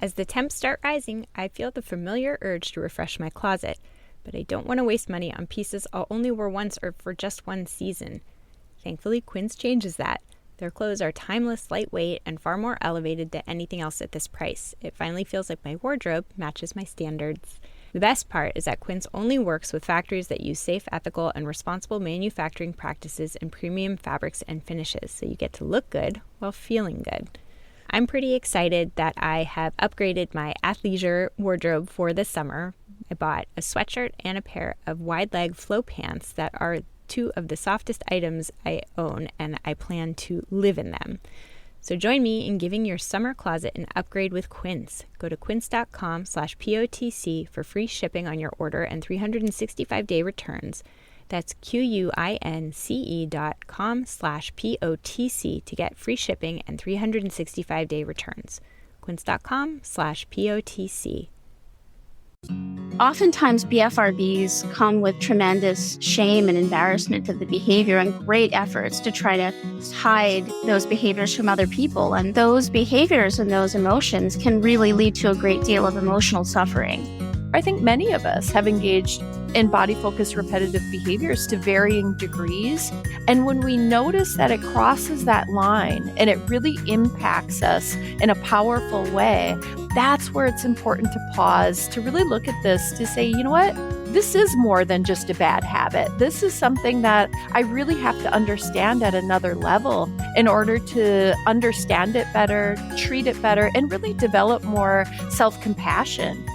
As the temps start rising, I feel the familiar urge to refresh my closet, but I don't want to waste money on pieces I'll only wear once or for just one season. Thankfully, Quince changes that. Their clothes are timeless, lightweight, and far more elevated than anything else at this price. It finally feels like my wardrobe matches my standards. The best part is that Quince only works with factories that use safe, ethical, and responsible manufacturing practices and premium fabrics and finishes, so you get to look good while feeling good. I'm pretty excited that I have upgraded my athleisure wardrobe for this summer. I bought a sweatshirt and a pair of wide-leg flow pants that are two of the softest items I own, and I plan to live in them. So join me in giving your summer closet an upgrade with Quince. Go to quince.com/POTC for free shipping on your order and 365-day returns. That's QUINCE.com/POTC to get free shipping and 365-day returns. Quince.com/POTC. Oftentimes, BFRBs come with tremendous shame and embarrassment of the behavior and great efforts to try to hide those behaviors from other people. And those behaviors and those emotions can really lead to a great deal of emotional suffering. I think many of us have engaged in body-focused repetitive behaviors to varying degrees. And when we notice that it crosses that line and it really impacts us in a powerful way, that's where it's important to pause, to really look at this, to say, you know what? This is more than just a bad habit. This is something that I really have to understand at another level in order to understand it better, treat it better, and really develop more self-compassion.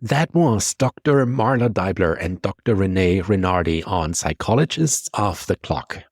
That was Dr. Marla Deibler and Dr. Renae Renardi on Psychologists Off the Clock.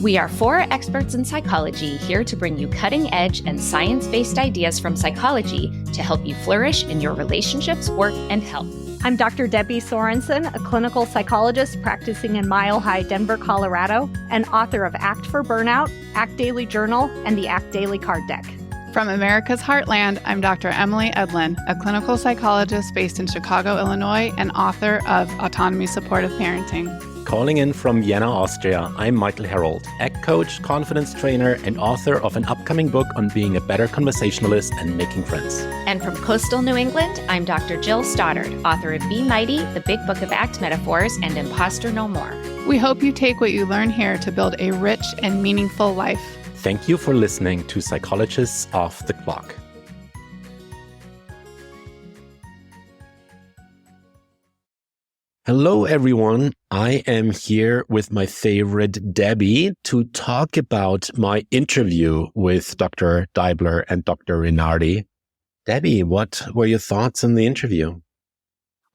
We are four experts in psychology here to bring you cutting-edge and science-based ideas from psychology to help you flourish in your relationships, work, and health. I'm Dr. Debbie Sorensen, a clinical psychologist practicing in Mile High, Denver, Colorado, and author of Act for Burnout, Act Daily Journal, and the Act Daily Card Deck. From America's Heartland, I'm Dr. Emily Edlin, a clinical psychologist based in Chicago, Illinois, and author of Autonomy Supportive Parenting. Calling in from Vienna, Austria, I'm Michael Herold, ACT coach, confidence trainer, and author of an upcoming book on being a better conversationalist and making friends. And from coastal New England, I'm Dr. Jill Stoddard, author of Be Mighty, The Big Book of ACT Metaphors, and Imposter No More. We hope you take what you learn here to build a rich and meaningful life. Thank you for listening to Psychologists Off the Clock. Hello, everyone. I am here with my favorite Debbie to talk about my interview with Dr. Deibler and Dr. Renardi. Debbie, what were your thoughts on the interview?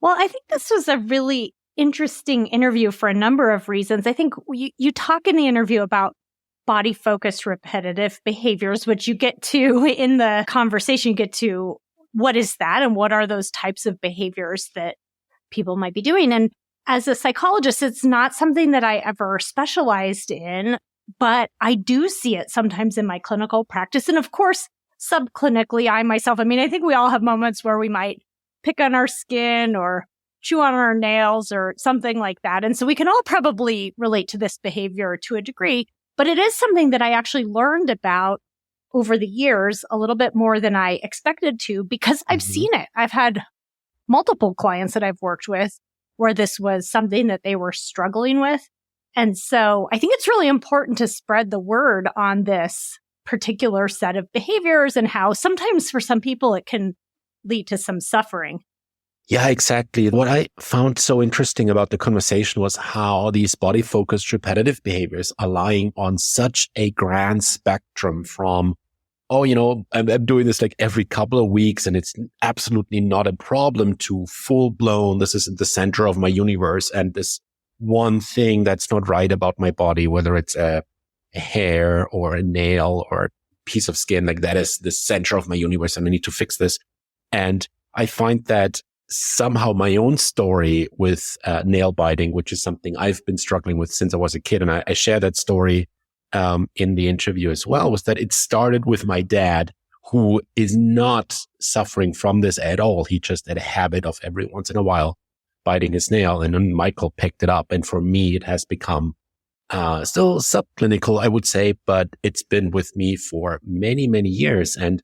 Well, I think this was a really interesting interview for a number of reasons. I think you talk in the interview about body-focused repetitive behaviors, which you get to in the conversation, you get to what is that and what are those types of behaviors that people might be doing. And as a psychologist, it's not something that I ever specialized in, but I do see it sometimes in my clinical practice. And of course, subclinically, I think we all have moments where we might pick on our skin or chew on our nails or something like that. And so we can all probably relate to this behavior to a degree, but it is something that I actually learned about over the years a little bit more than I expected to, because I've seen it. I've had multiple clients that I've worked with where this was something that they were struggling with. And so I think it's really important to spread the word on this particular set of behaviors and how sometimes for some people it can lead to some suffering. Yeah, exactly. What I found so interesting about the conversation was how these body-focused repetitive behaviors are lying on such a grand spectrum from, I'm doing this like every couple of weeks and it's absolutely not a problem, to full blown, this is the center of my universe and this one thing that's not right about my body, whether it's a hair or a nail or a piece of skin, like that is the center of my universe and I need to fix this. And I find that somehow my own story with nail biting, which is something I've been struggling with since I was a kid, and I share that story in the interview as well, was that it started with my dad, who is not suffering from this at all. He just had a habit of every once in a while biting his nail, and then Michael picked it up. And for me, it has become still subclinical, I would say, but it's been with me for many, many years. And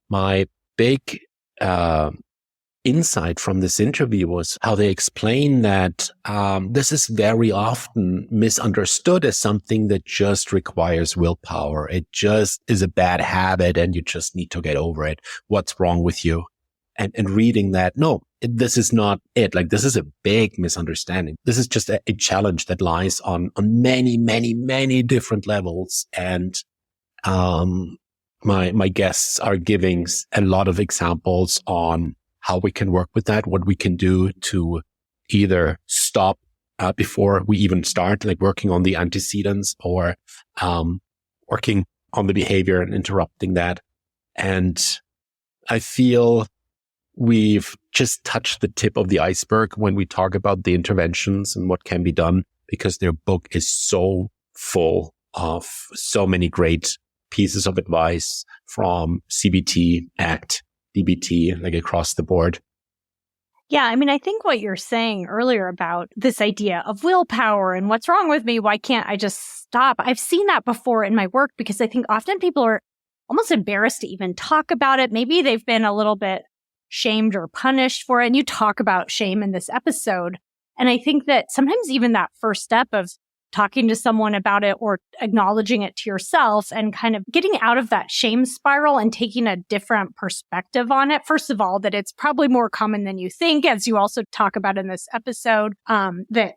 my big insight from this interview was how they explain that this is very often misunderstood as something that just requires willpower. It just is a bad habit and you just need to get over it. What's wrong with you? And reading that, no, this is not it. Like, this is a big misunderstanding. This is just a challenge that lies on many, many, many different levels. And my guests are giving a lot of examples on how we can work with that, what we can do to either stop before we even start, like working on the antecedents, or working on the behavior and interrupting that. And I feel we've just touched the tip of the iceberg when we talk about the interventions and what can be done, because their book is so full of so many great pieces of advice from CBT, ACT, DBT, like across the board. Yeah, I mean, I think what you're saying earlier about this idea of willpower and what's wrong with me, why can't I just stop? I've seen that before in my work, because I think often people are almost embarrassed to even talk about it. Maybe they've been a little bit shamed or punished for it. And you talk about shame in this episode. And I think that sometimes even that first step of talking to someone about it or acknowledging it to yourself and kind of getting out of that shame spiral and taking a different perspective on it. First of all, that it's probably more common than you think, as you also talk about in this episode, that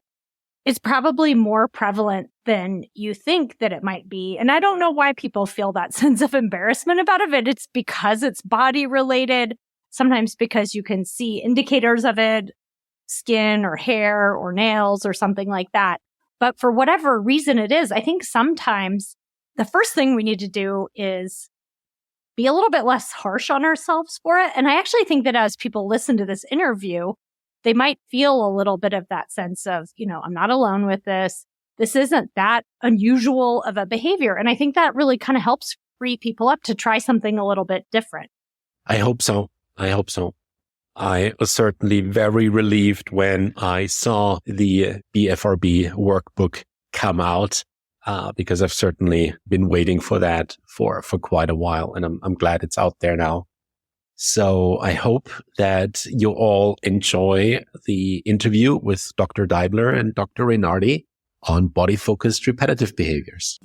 it's probably more prevalent than you think that it might be. And I don't know why people feel that sense of embarrassment about it. It's because it's body related, sometimes because you can see indicators of it, skin or hair or nails or something like that. But for whatever reason it is, I think sometimes the first thing we need to do is be a little bit less harsh on ourselves for it. And I actually think that as people listen to this interview, they might feel a little bit of that sense of, I'm not alone with this. This isn't that unusual of a behavior. And I think that really kind of helps free people up to try something a little bit different. I hope so. I was certainly very relieved when I saw the BFRB workbook come out, because I've certainly been waiting for that for quite a while, and I'm glad it's out there now. So I hope that you all enjoy the interview with Dr. Deibler and Dr. Renae on body-focused repetitive behaviors.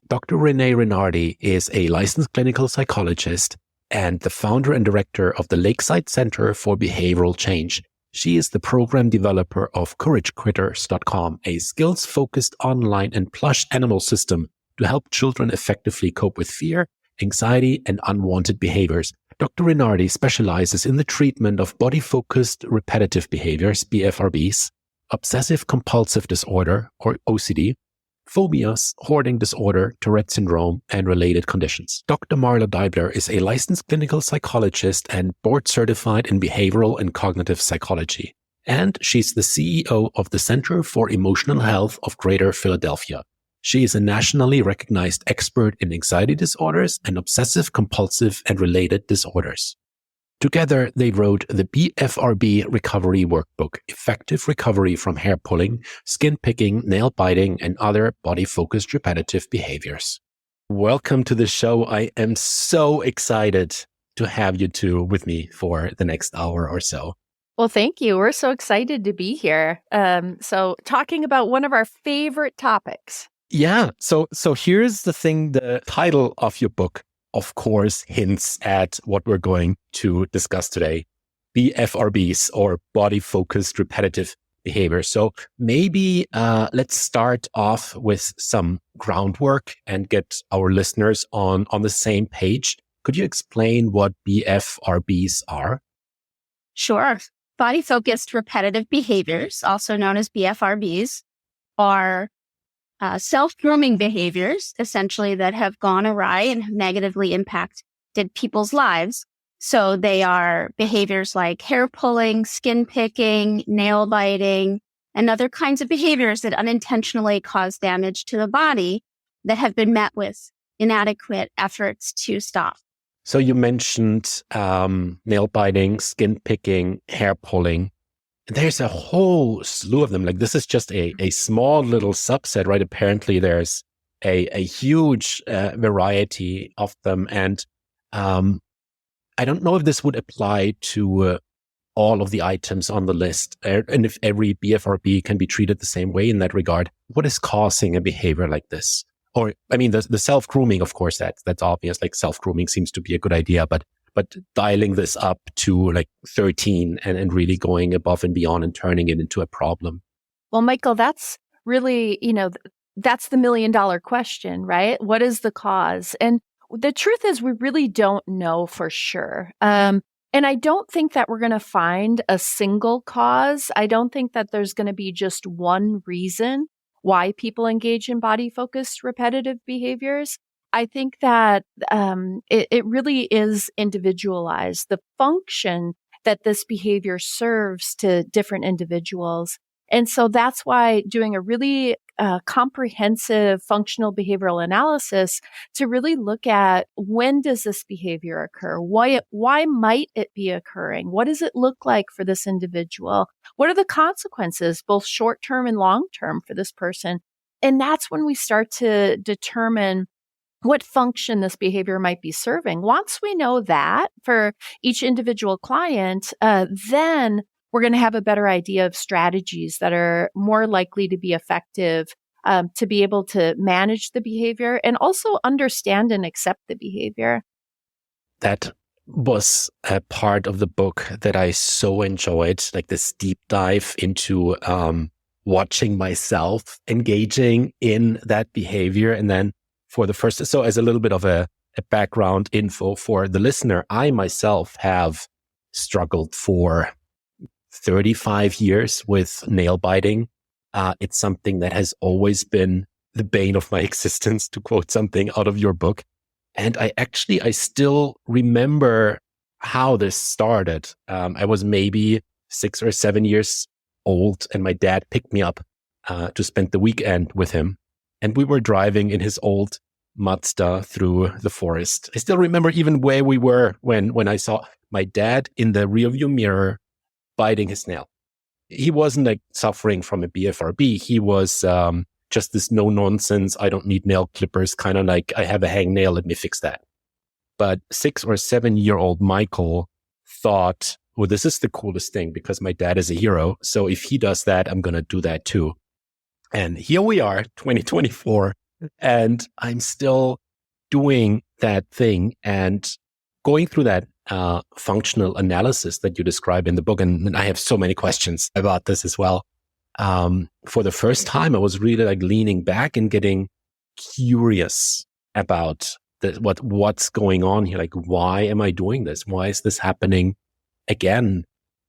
Dr. Renae is a licensed clinical psychologist and the founder and director of the Lakeside Center for Behavioral Change. She is the program developer of CourageQuitters.com, a skills-focused online and plush animal system to help children effectively cope with fear, anxiety, and unwanted behaviors. Dr. Renae specializes in the treatment of body-focused repetitive behaviors, BFRBs, obsessive-compulsive disorder, or OCD, phobias, hoarding disorder, Tourette syndrome, and related conditions. Dr. Marla Deibler is a licensed clinical psychologist and board certified in behavioral and cognitive psychology. And she's the CEO of the Center for Emotional Health of Greater Philadelphia. She is a nationally recognized expert in anxiety disorders and obsessive compulsive and related disorders. Together, they wrote the BFRB Recovery Workbook, Effective Recovery from Hair Pulling, Skin Picking, Nail Biting, and Other Body-Focused Repetitive Behaviors. Welcome to the show. I am so excited to have you two with me for the next hour or so. Well, thank you. We're so excited to be here. So talking about one of our favorite topics. Yeah. So here's the thing. The title of your book, of course, hints at what we're going to discuss today, BFRBs, or body-focused repetitive behavior. So maybe let's start off with some groundwork and get our listeners on the same page. Could you explain what BFRBs are? Sure. Body-focused repetitive behaviors, also known as BFRBs, are self-grooming behaviors, essentially, that have gone awry and have negatively impacted people's lives. So they are behaviors like hair pulling, skin picking, nail biting, and other kinds of behaviors that unintentionally cause damage to the body that have been met with inadequate efforts to stop. So you mentioned nail biting, skin picking, hair pulling. There's a whole slew of them. Like this is just a small little subset, right? Apparently there's a huge variety of them. And I don't know if this would apply to all of the items on the list, and if every BFRB can be treated the same way in that regard. What is causing a behavior like this? Or, I mean, the self-grooming, of course, that's obvious. Like self-grooming seems to be a good idea, but dialing this up to like 13 and really going above and beyond and turning it into a problem. Well, Michael, that's really, that's the $1 million question, right? What is the cause? And the truth is we really don't know for sure. And I don't think that we're going to find a single cause. I don't think that there's going to be just one reason why people engage in body-focused repetitive behaviors. I think that it really is individualized. The function that this behavior serves to different individuals. And so that's why doing a really comprehensive functional behavioral analysis to really look at when does this behavior occur? Why might it be occurring? What does it look like for this individual? What are the consequences, both short-term and long-term for this person? And that's when we start to determine what function this behavior might be serving. Once we know that for each individual client, then we're going to have a better idea of strategies that are more likely to be effective to be able to manage the behavior and also understand and accept the behavior. That was a part of the book that I so enjoyed, like this deep dive into watching myself engaging in that behavior. And then for the first, so as a little bit of a background info for the listener, I myself have struggled for 35 years with nail biting. It's something that has always been the bane of my existence, to quote something out of your book. And I still remember how this started. I was maybe 6 or 7 years old and my dad picked me up to spend the weekend with him. And we were driving in his old Mazda through the forest. I still remember even where we were when I saw my dad in the rearview mirror biting his nail. He wasn't like suffering from a BFRB. He was just this no nonsense, I don't need nail clippers, kind of like I have a hangnail, let me fix that. But 6 or 7 year old Michael thought, well, this is the coolest thing because my dad is a hero. So if he does that, I'm going to do that too. And here we are, 2024, and I'm still doing that thing and going through that functional analysis that you describe in the book. And I have so many questions about this as well. For the first time, I was really like leaning back and getting curious about what's going on here. Like, why am I doing this? Why is this happening again?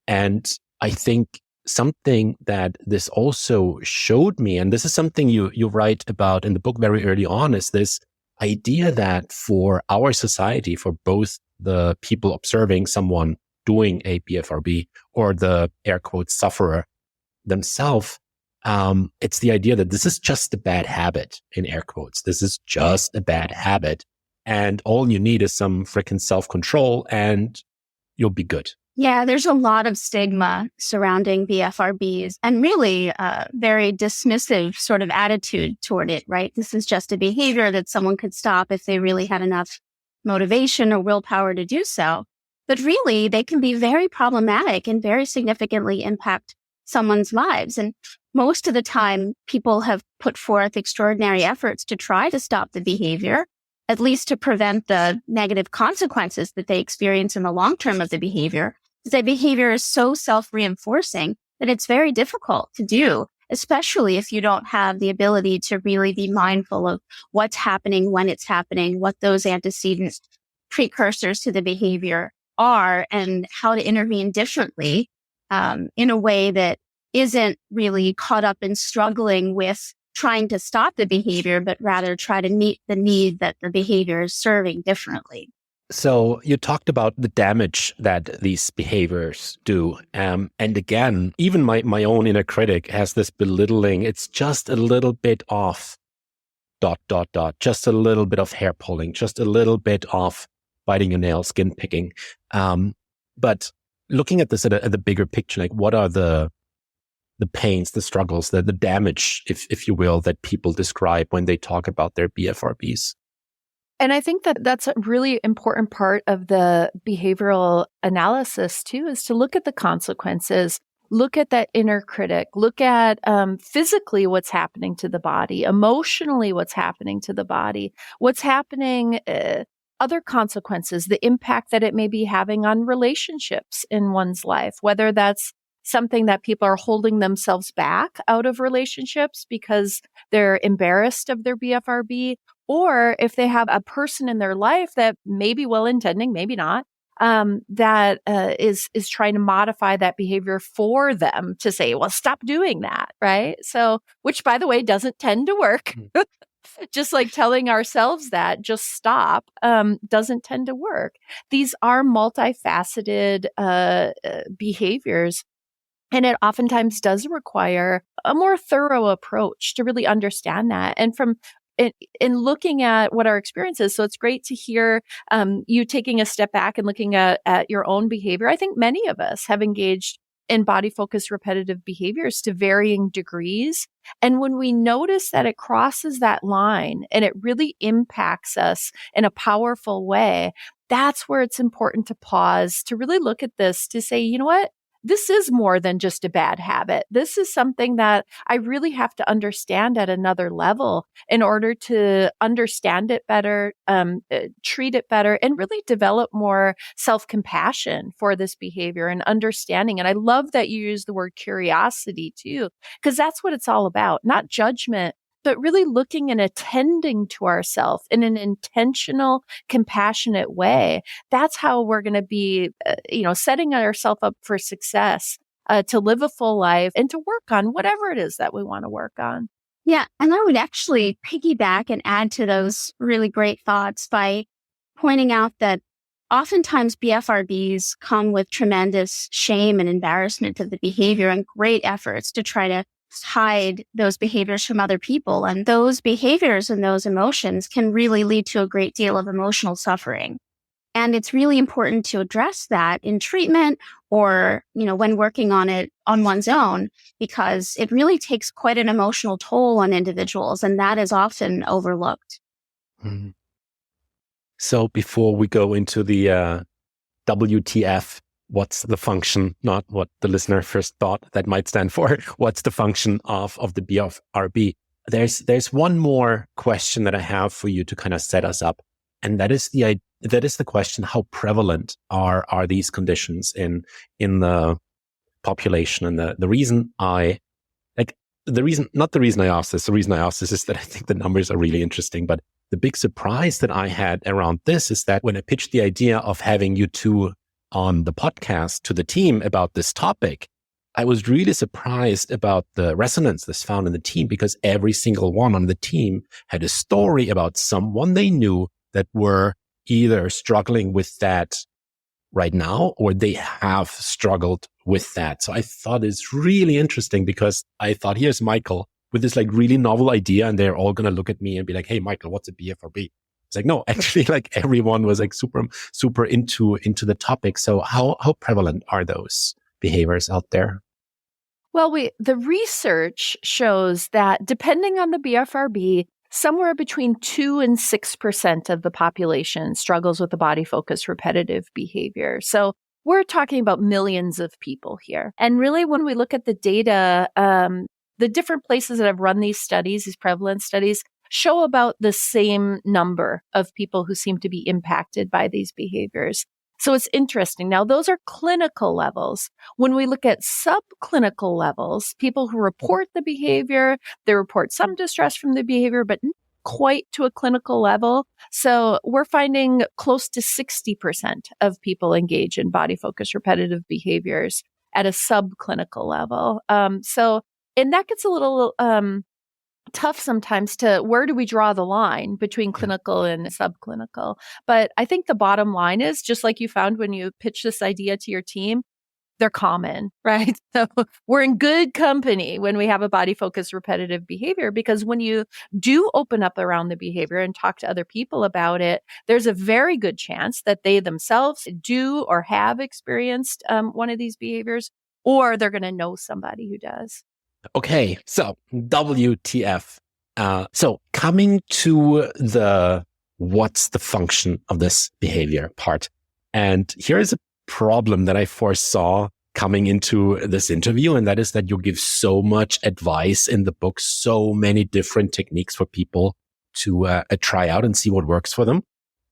And I think something that this also showed me, and this is something you write about in the book very early on, is this idea that for our society, for both the people observing someone doing a BFRB or the air quotes sufferer themselves, it's the idea that this is just a bad habit, in air quotes. This is just a bad habit. And all you need is some freaking self-control and you'll be good. Yeah, there's a lot of stigma surrounding BFRBs and really a very dismissive sort of attitude toward it, right? This is just a behavior that someone could stop if they really had enough motivation or willpower to do so. But really, they can be very problematic and very significantly impact someone's lives. And most of the time, people have put forth extraordinary efforts to try to stop the behavior, at least to prevent the negative consequences that they experience in the long term of the behavior. The behavior is so self-reinforcing that it's very difficult to do, especially if you don't have the ability to really be mindful of what's happening, when it's happening, what those antecedent precursors to the behavior are, and how to intervene differently in a way that isn't really caught up in struggling with trying to stop the behavior, but rather try to meet the need that the behavior is serving differently. So you talked about the damage that these behaviors do. And again, even my own inner critic has this belittling. It's just a little bit off, ... just a little bit of hair pulling, just a little bit of biting your nails, skin picking. But looking at this at the bigger picture, like what are the pains, the struggles, the damage, if you will, that people describe when they talk about their BFRBs? And I think that that's a really important part of the behavioral analysis too, is to look at the consequences, look at that inner critic, look at physically what's happening to the body, emotionally what's happening to the body, what's happening, other consequences, the impact that it may be having on relationships in one's life, whether that's something that people are holding themselves back out of relationships because they're embarrassed of their BFRB, or if they have a person in their life that may be well-intending, maybe not, that is trying to modify that behavior for them to say, well, stop doing that, right? So, which by the way, doesn't tend to work. Just like telling ourselves that, just stop, doesn't tend to work. These are multifaceted behaviors. And it oftentimes does require a more thorough approach to really understand that. And in looking at what our experience is, so it's great to hear you taking a step back and looking at your own behavior. I think many of us have engaged in body-focused repetitive behaviors to varying degrees. And when we notice that it crosses that line and it really impacts us in a powerful way, that's where it's important to pause, to really look at this, to say, you know what? This is more than just a bad habit. This is something that I really have to understand at another level in order to understand it better, treat it better, and really develop more self-compassion for this behavior and understanding. And I love that you use the word curiosity too, because that's what it's all about, not judgment, but really looking and attending to ourselves in an intentional, compassionate way. That's how we're going to be, setting ourselves up for success, to live a full life and to work on whatever it is that we want to work on. Yeah. And I would actually piggyback and add to those really great thoughts by pointing out that oftentimes BFRBs come with tremendous shame and embarrassment of the behavior and great efforts to try to hide those behaviors from other people. And those behaviors and those emotions can really lead to a great deal of emotional suffering. And it's really important to address that in treatment or, when working on it on one's own, because it really takes quite an emotional toll on individuals. And that is often overlooked. Mm-hmm. So before we go into the WTF, what's the function, not what the listener first thought that might stand for, what's the function of the BFRB? There's one more question that I have for you to kind of set us up. And that is the question, how prevalent are these conditions in the population? And the reason I asked this is that I think the numbers are really interesting. But the big surprise that I had around this is that when I pitched the idea of having you two on the podcast to the team about this topic, I was really surprised about the resonance that's found in the team, because every single one on the team had a story about someone they knew that were either struggling with that right now or they have struggled with that. So I thought it's really interesting, because I thought, here's Michael with this like really novel idea, and they're all going to look at me and be like, hey, Michael, what's a BFRB? It's like, no, actually, like everyone was like super into the topic. So how prevalent are those behaviors out there? Well, the research shows that depending on the BFRB, somewhere between 2 and 6% of the population struggles with the body-focused repetitive behavior. So we're talking about millions of people here. And really, when we look at the data, the different places that have run these studies, these prevalence studies, show about the same number of people who seem to be impacted by these behaviors. So it's interesting. Now, those are clinical levels. When we look at subclinical levels, people who report the behavior, they report some distress from the behavior, but not quite to a clinical level. So we're finding close to 60% of people engage in body-focused repetitive behaviors at a subclinical level. And that gets a little tough sometimes to where do we draw the line between clinical and subclinical. But I think the bottom line is, just like you found when you pitched this idea to your team, they're common, right? So we're in good company when we have a body-focused repetitive behavior, because when you do open up around the behavior and talk to other people about it, there's a very good chance that they themselves do or have experienced one of these behaviors, or they're going to know somebody who does. Okay, so WTF. So coming to the what's the function of this behavior part. And here is a problem that I foresaw coming into this interview, and that is that you give so much advice in the book, so many different techniques for people to try out and see what works for them.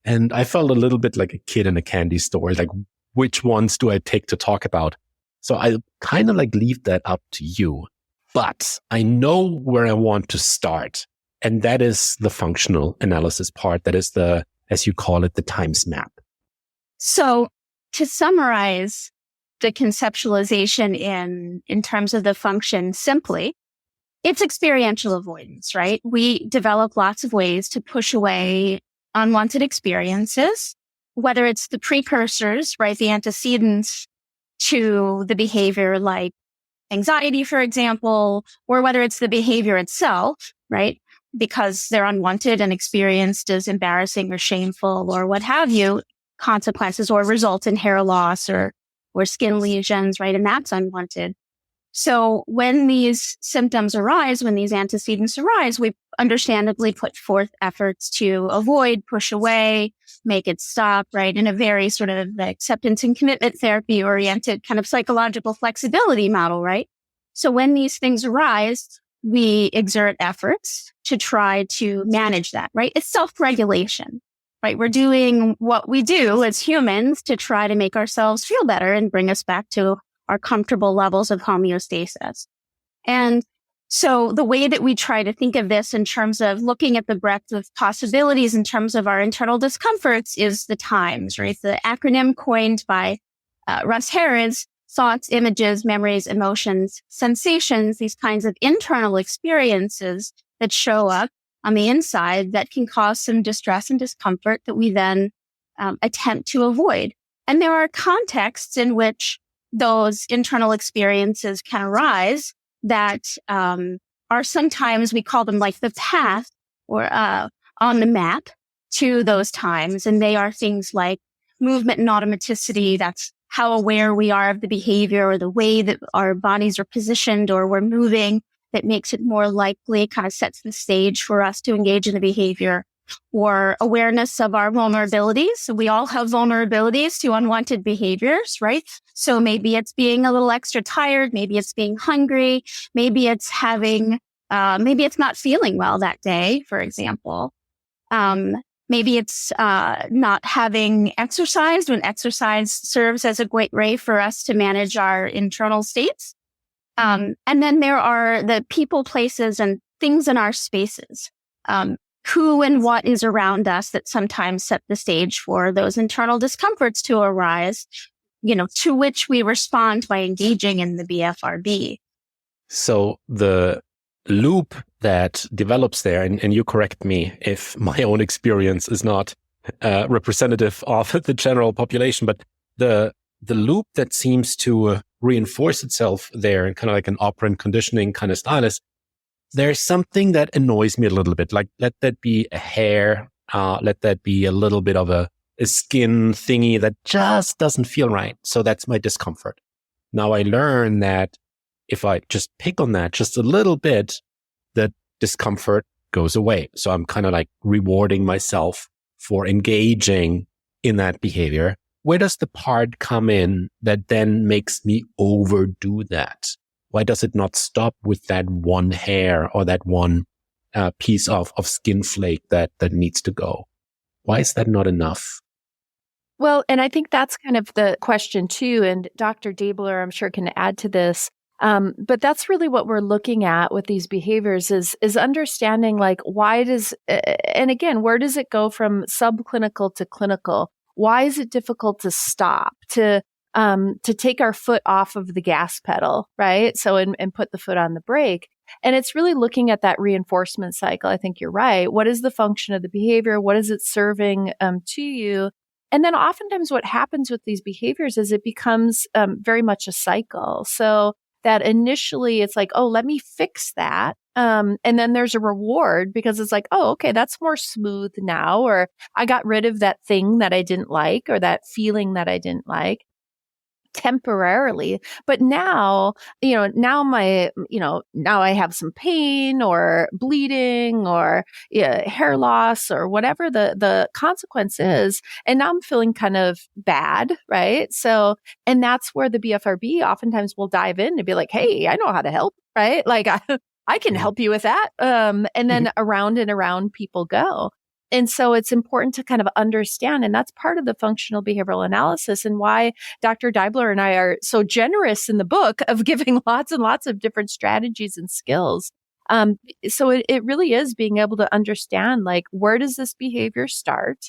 And I felt a little bit like a kid in a candy store, like which ones do I pick to talk about? So I kind of like leave that up to you. But I know where I want to start. And that is the functional analysis part. That is the, as you call it, the times map. So to summarize the conceptualization in terms of the function simply, it's experiential avoidance, right? We develop lots of ways to push away unwanted experiences, whether it's the precursors, right? The antecedents to the behavior like anxiety, for example, or whether it's the behavior itself, right? Because they're unwanted and experienced as embarrassing or shameful or what have you, consequences or result in hair loss or skin lesions, right? And that's unwanted. So when these symptoms arise, when these antecedents arise, we understandably put forth efforts to avoid, push away, make it stop, right? In a very sort of acceptance and commitment therapy oriented kind of psychological flexibility model, right? So when these things arise, we exert efforts to try to manage that, right? It's self-regulation, right? We're doing what we do as humans to try to make ourselves feel better and bring us back to our comfortable levels of homeostasis. And so the way that we try to think of this in terms of looking at the breadth of possibilities in terms of our internal discomforts is the times, right? The acronym coined by Russ Harris: thoughts, images, memories, emotions, sensations, these kinds of internal experiences that show up on the inside that can cause some distress and discomfort that we then attempt to avoid. And there are contexts in which those internal experiences can arise that are sometimes, we call them like the path or on the map to those times. And they are things like movement and automaticity. That's how aware we are of the behavior or the way that our bodies are positioned or we're moving that makes it more likely, kind of sets the stage for us to engage in the behavior. Or awareness of our vulnerabilities. So we all have vulnerabilities to unwanted behaviors, right? So maybe it's being a little extra tired. Maybe it's being hungry. Maybe it's maybe it's not feeling well that day, for example. Maybe it's not having exercised when exercise serves as a great way for us to manage our internal states. And then there are the people, places, and things in our spaces. Who and what is around us that sometimes set the stage for those internal discomforts to arise, to which we respond by engaging in the BFRB. So the loop that develops there, and you correct me if my own experience is not representative of the general population, but the loop that seems to reinforce itself there in kind of like an operant conditioning kind of style is, there's something that annoys me a little bit. Like, let that be a hair, let that be a little bit of a skin thingy that just doesn't feel right. So that's my discomfort. Now I learn that if I just pick on that just a little bit, that discomfort goes away. So I'm kind of like rewarding myself for engaging in that behavior. Where does the part come in that then makes me overdo that? Why does it not stop with that one hair or that one piece of skin flake that needs to go? Why is that not enough? Well, and I think that's kind of the question too. And Dr. Deibler, I'm sure, can add to this. But that's really what we're looking at with these behaviors is understanding like why does, and again, where does it go from subclinical to clinical? Why is it difficult to stop, to take our foot off of the gas pedal, right? So, and put the foot on the brake. And it's really looking at that reinforcement cycle. I think you're right. What is the function of the behavior? What is it serving to you? And then oftentimes what happens with these behaviors is it becomes very much a cycle. So that initially it's like, oh, let me fix that. And then there's a reward because it's like, oh, okay, that's more smooth now. Or I got rid of that thing that I didn't like or that feeling that I didn't like temporarily. But now, now now I have some pain or bleeding or hair loss or whatever the consequence is. And now I'm feeling kind of bad, right? So, and that's where the BFRB oftentimes will dive in and be like, hey, I know how to help, right? Like I can help you with that. And then around and around people go. And so it's important to kind of understand, and that's part of the functional behavioral analysis and why Dr. Deibler and I are so generous in the book of giving lots and lots of different strategies and skills. So it really is being able to understand, like, where does this behavior start?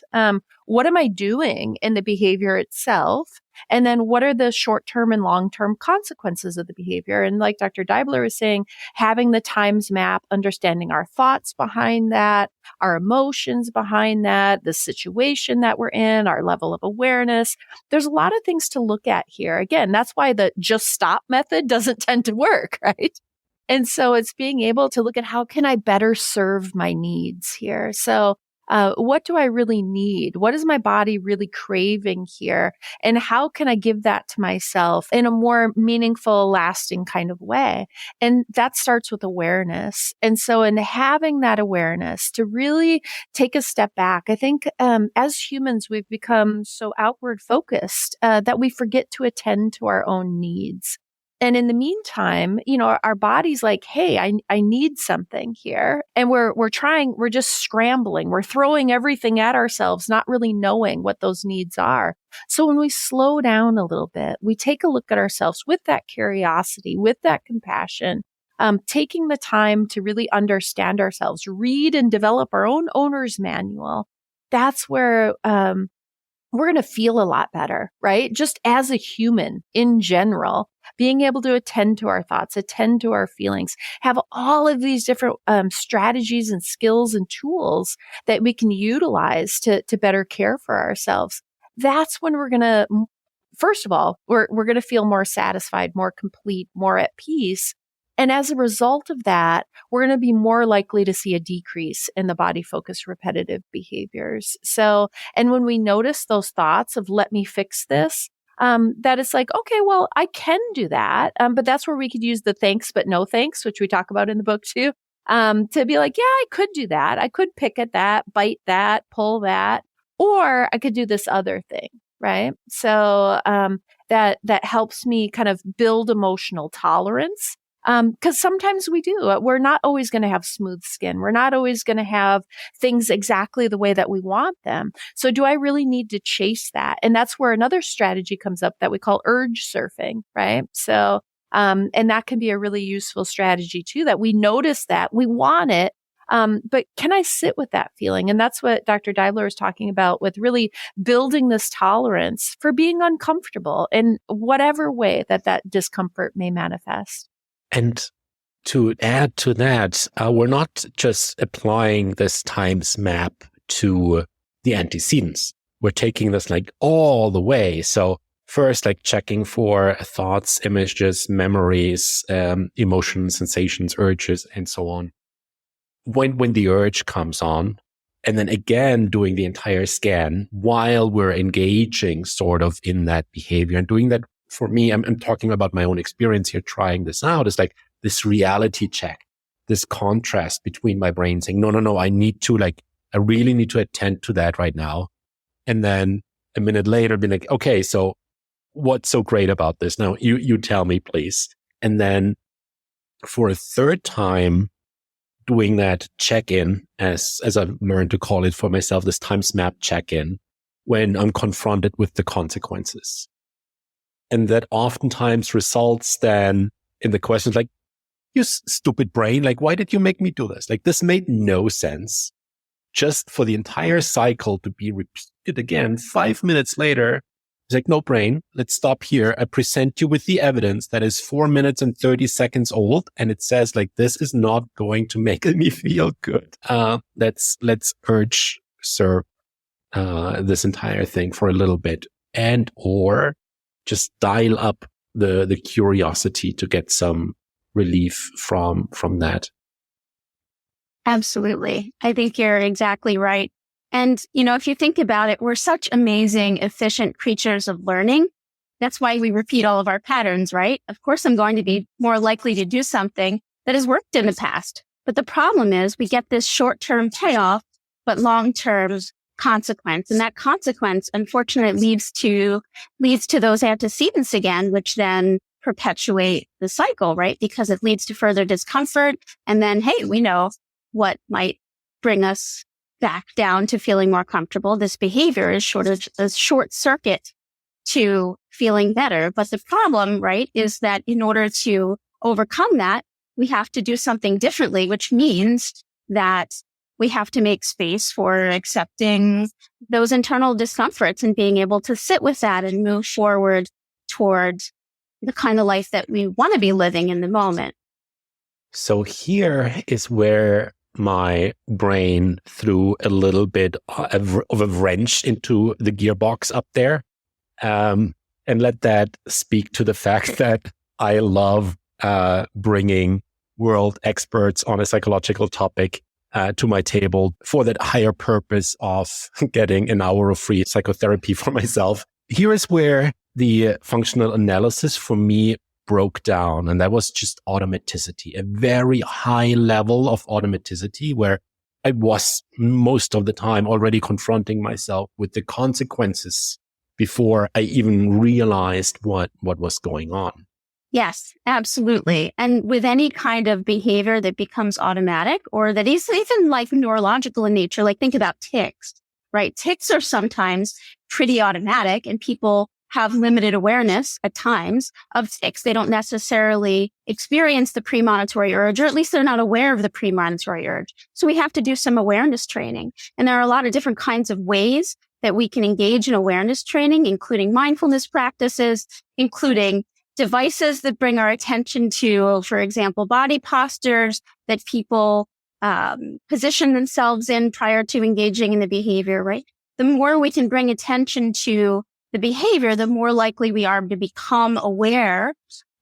What am I doing in the behavior itself? And then what are the short-term and long-term consequences of the behavior? And like Dr. Deibler was saying, having the times map, understanding our thoughts behind that, our emotions behind that, the situation that we're in, our level of awareness. There's a lot of things to look at here. Again, that's why the just stop method doesn't tend to work, right? And so it's being able to look at how can I better serve my needs here? So what do I really need? What is my body really craving here? And how can I give that to myself in a more meaningful, lasting kind of way? And that starts with awareness. And so in having that awareness to really take a step back, I think as humans, we've become so outward focused that we forget to attend to our own needs. And in the meantime, our body's like, hey, I need something here. And we're just scrambling. We're throwing everything at ourselves, not really knowing what those needs are. So when we slow down a little bit, we take a look at ourselves with that curiosity, with that compassion, taking the time to really understand ourselves, read and develop our own owner's manual. That's where, we're going to feel a lot better, right? Just as a human in general, being able to attend to our thoughts, attend to our feelings, have all of these different strategies and skills and tools that we can utilize to better care for ourselves. That's when we're going to, first of all, we're going to feel more satisfied, more complete, more at peace. And as a result of that, we're going to be more likely to see a decrease in the body-focused repetitive behaviors. So, and when we notice those thoughts of let me fix this, that it's like, okay, well, I can do that. But that's where we could use the thanks, but no thanks, which we talk about in the book too, to be like, yeah, I could do that. I could pick at that, bite that, pull that, or I could do this other thing. Right. So, that helps me kind of build emotional tolerance. Because sometimes we do. We're not always going to have smooth skin. We're not always going to have things exactly the way that we want them. So do I really need to chase that? And that's where another strategy comes up that we call urge surfing, right? So, and that can be a really useful strategy too, that we notice that we want it. But can I sit with that feeling? And that's what Dr. Deibler is talking about with really building this tolerance for being uncomfortable in whatever way that discomfort may manifest. And to add to that, we're not just applying this times map to the antecedents. We're taking this like all the way. So first, like checking for thoughts, images, memories, emotions, sensations, urges, and so on. When the urge comes on, and then again doing the entire scan while we're engaging sort of in that behavior and doing that. For me, I'm talking about my own experience here, trying this out. It's like this reality check, this contrast between my brain saying, no, I really need to attend to that right now. And then a minute later, be like, okay, so what's so great about this? Now you tell me, please. And then for a third time, doing that check-in, as I've learned to call it for myself, this times map check-in, when I'm confronted with the consequences. And that oftentimes results then in the questions like, you stupid brain, like, why did you make me do this? Like, this made no sense. Just for the entire cycle to be repeated again, 5 minutes later, it's like, no brain, let's stop here. I present you with the evidence that is 4 minutes and 30 seconds old. And it says like, this is not going to make me feel good. Let's urge serve this entire thing for a little bit, and or just dial up the curiosity to get some relief from that. Absolutely. I think you're exactly right. And, if you think about it, we're such amazing, efficient creatures of learning. That's why we repeat all of our patterns, right? Of course, I'm going to be more likely to do something that has worked in the past. But the problem is we get this short-term payoff, but long-term consequence. And that consequence, unfortunately, leads to those antecedents again, which then perpetuate the cycle, right? Because it leads to further discomfort. And then, hey, we know what might bring us back down to feeling more comfortable. This behavior is a short circuit to feeling better. But the problem, right, is that in order to overcome that, we have to do something differently, which means that we have to make space for accepting those internal discomforts and being able to sit with that and move forward toward the kind of life that we want to be living in the moment. So here is where my brain threw a little bit of a wrench into the gearbox up there. And let that speak to the fact that I love bringing world experts on a psychological topic to my table for that higher purpose of getting an hour of free psychotherapy for myself. Here is where the functional analysis for me broke down, and that was just automaticity, a very high level of automaticity where I was most of the time already confronting myself with the consequences before I even realized what was going on. Yes, absolutely. And with any kind of behavior that becomes automatic or that is even like neurological in nature, like think about tics, right? Tics are sometimes pretty automatic and people have limited awareness at times of tics. They don't necessarily experience the premonitory urge, or at least they're not aware of the premonitory urge. So we have to do some awareness training. And there are a lot of different kinds of ways that we can engage in awareness training, including mindfulness practices, including devices that bring our attention to, for example, body postures that people position themselves in prior to engaging in the behavior, right? The more we can bring attention to the behavior, the more likely we are to become aware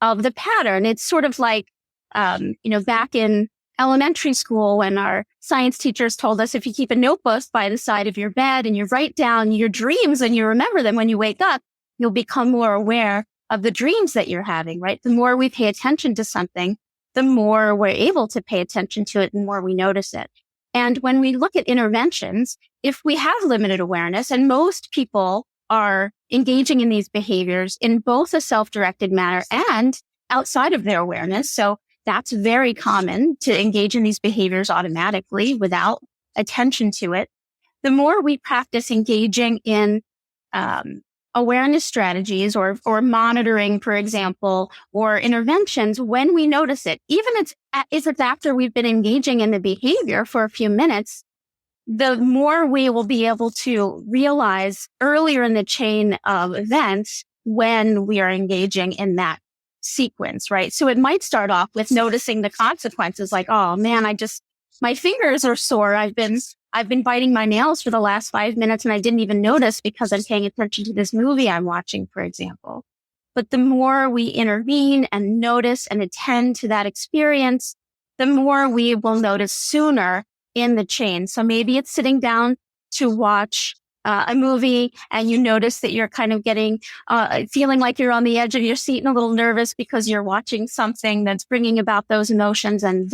of the pattern. It's sort of like, back in elementary school when our science teachers told us if you keep a notebook by the side of your bed and you write down your dreams and you remember them when you wake up, you'll become more aware of the dreams that you're having, right? The more we pay attention to something, the more we're able to pay attention to it and the more we notice it. And when we look at interventions, if we have limited awareness, and most people are engaging in these behaviors in both a self-directed manner and outside of their awareness. So that's very common to engage in these behaviors automatically without attention to it. The more we practice engaging in awareness strategies or monitoring, for example, or interventions, when we notice it, even if it's after we've been engaging in the behavior for a few minutes, the more we will be able to realize earlier in the chain of events when we are engaging in that sequence, right? So it might start off with noticing the consequences, like, oh man, my fingers are sore. I've been biting my nails for the last 5 minutes and I didn't even notice because I'm paying attention to this movie I'm watching, for example. But the more we intervene and notice and attend to that experience, the more we will notice sooner in the chain. So maybe it's sitting down to watch a movie and you notice that you're kind of getting, feeling like you're on the edge of your seat and a little nervous because you're watching something that's bringing about those emotions. And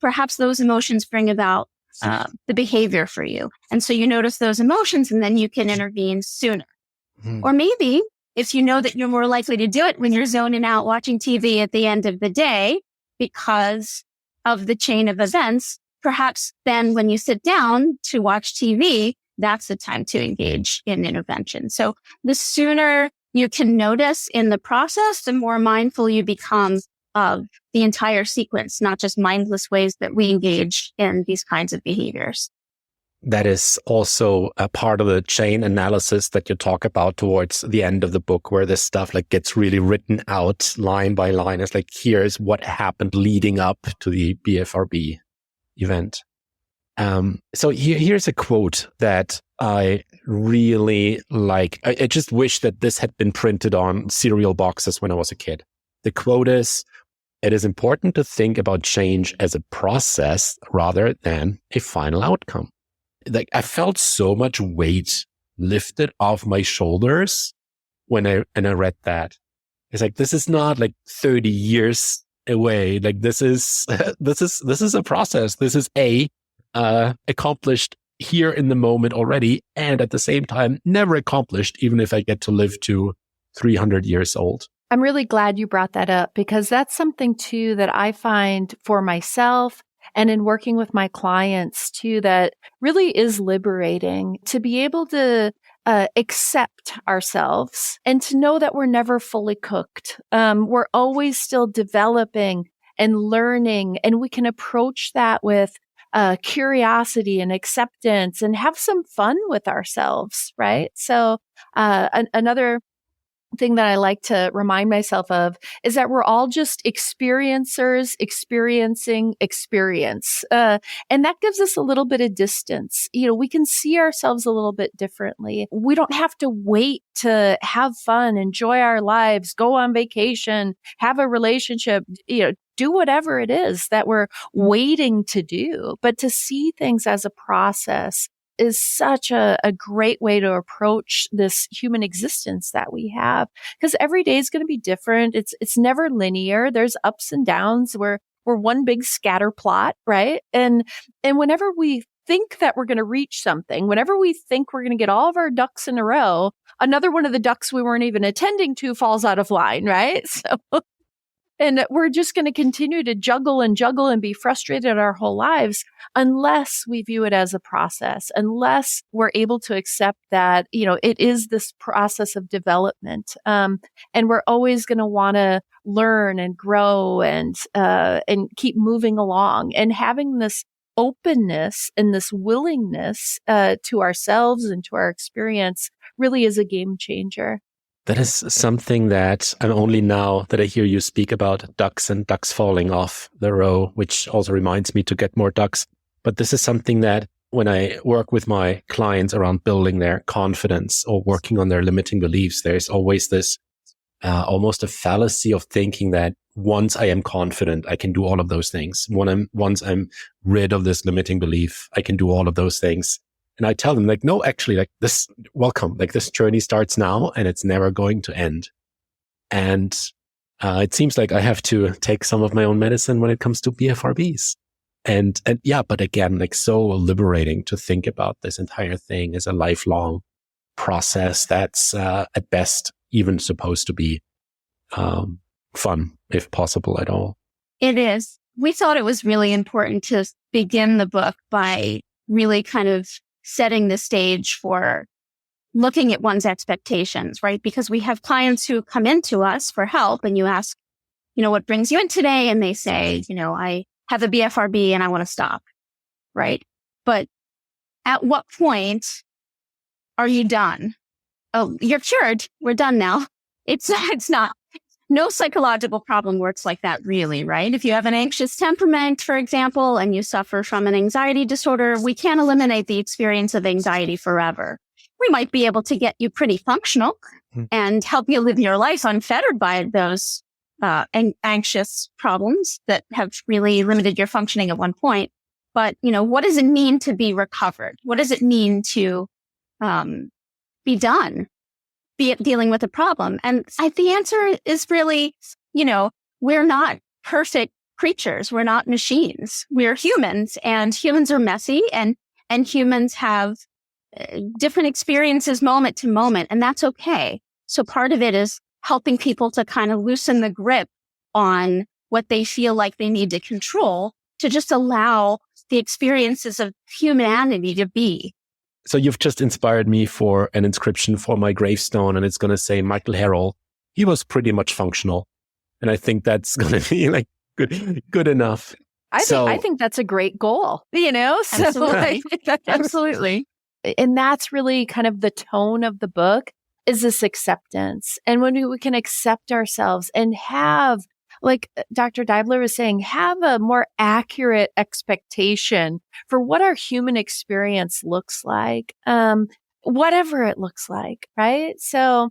perhaps those emotions bring about the behavior for you. And so you notice those emotions and then you can intervene sooner. Mm-hmm. Or maybe if you know that you're more likely to do it when you're zoning out watching TV at the end of the day because of the chain of events, perhaps then when you sit down to watch TV, that's the time to engage in intervention. So the sooner you can notice in the process, the more mindful you become of the entire sequence, not just mindless ways that we engage in these kinds of behaviors. That is also a part of the chain analysis that you talk about towards the end of the book, where this stuff like gets really written out line by line. It's like, here's what happened leading up to the BFRB event. So here's a quote that I really like. I just wish that this had been printed on cereal boxes when I was a kid. The quote is, "It is important to think about change as a process rather than a final outcome." Like, I felt so much weight lifted off my shoulders when I read that. It's like, this is not like 30 years away. Like, this is a process. This is accomplished here in the moment already, and at the same time, never accomplished, even if I get to live to 300 years old. I'm really glad you brought that up, because that's something too that I find for myself and in working with my clients too, that really is liberating to be able to accept ourselves and to know that we're never fully cooked. We're always still developing and learning, and we can approach that with curiosity and acceptance and have some fun with ourselves, right? So another thing that I like to remind myself of is that we're all just experiencers experiencing experience. And that gives us a little bit of distance. We can see ourselves a little bit differently. We don't have to wait to have fun, enjoy our lives, go on vacation, have a relationship, do whatever it is that we're waiting to do. But to see things as a process is such a great way to approach this human existence that we have, because every day is going to be different. It's never linear. There's ups and downs. We're one big scatter plot, right? And whenever we think that we're going to reach something, whenever we think we're going to get all of our ducks in a row, another one of the ducks we weren't even attending to falls out of line, right? And we're just going to continue to juggle and be frustrated our whole lives unless we view it as a process, unless we're able to accept that, it is this process of development. And we're always going to want to learn and grow and keep moving along, and having this openness and this willingness to ourselves and to our experience really is a game changer. That is something that I'm only now that I hear you speak about ducks and ducks falling off the row, which also reminds me to get more ducks. But this is something that when I work with my clients around building their confidence or working on their limiting beliefs, there's always this almost a fallacy of thinking that once I am confident, I can do all of those things. Once I'm rid of this limiting belief, I can do all of those things. And I tell them, like, no, actually, like, welcome, like, this journey starts now and it's never going to end. And it seems like I have to take some of my own medicine when it comes to BFRBs. And yeah, but again, like, so liberating to think about this entire thing as a lifelong process that's at best even supposed to be fun, if possible at all. It is. We thought it was really important to begin the book by really kind of setting the stage for looking at one's expectations, right? Because we have clients who come into us for help, and you ask, what brings you in today? And they say, I have a BFRB and I want to stop, right? But at what point are you done? Oh, you're cured. We're done now. It's not. No psychological problem works like that, really, right? If you have an anxious temperament, for example, and you suffer from an anxiety disorder, we can't eliminate the experience of anxiety forever. We might be able to get you pretty functional and help you live your life unfettered by those anxious problems that have really limited your functioning at one point. But, what does it mean to be recovered? What does it mean to be done? Dealing with a problem. And the answer is really, we're not perfect creatures. We're not machines. We're humans, and humans are messy, and humans have different experiences moment to moment, and that's okay. So part of it is helping people to kind of loosen the grip on what they feel like they need to control, to just allow the experiences of humanity to be. So you've just inspired me for an inscription for my gravestone, and it's going to say Michael Harrell. He was pretty much functional. And I think that's going to be like good enough. I think that's a great goal, So Absolutely. Absolutely. And that's really kind of the tone of the book, is this acceptance. And when we can accept ourselves and have like Dr. Deibler was saying, have a more accurate expectation for what our human experience looks like, whatever it looks like, right? So,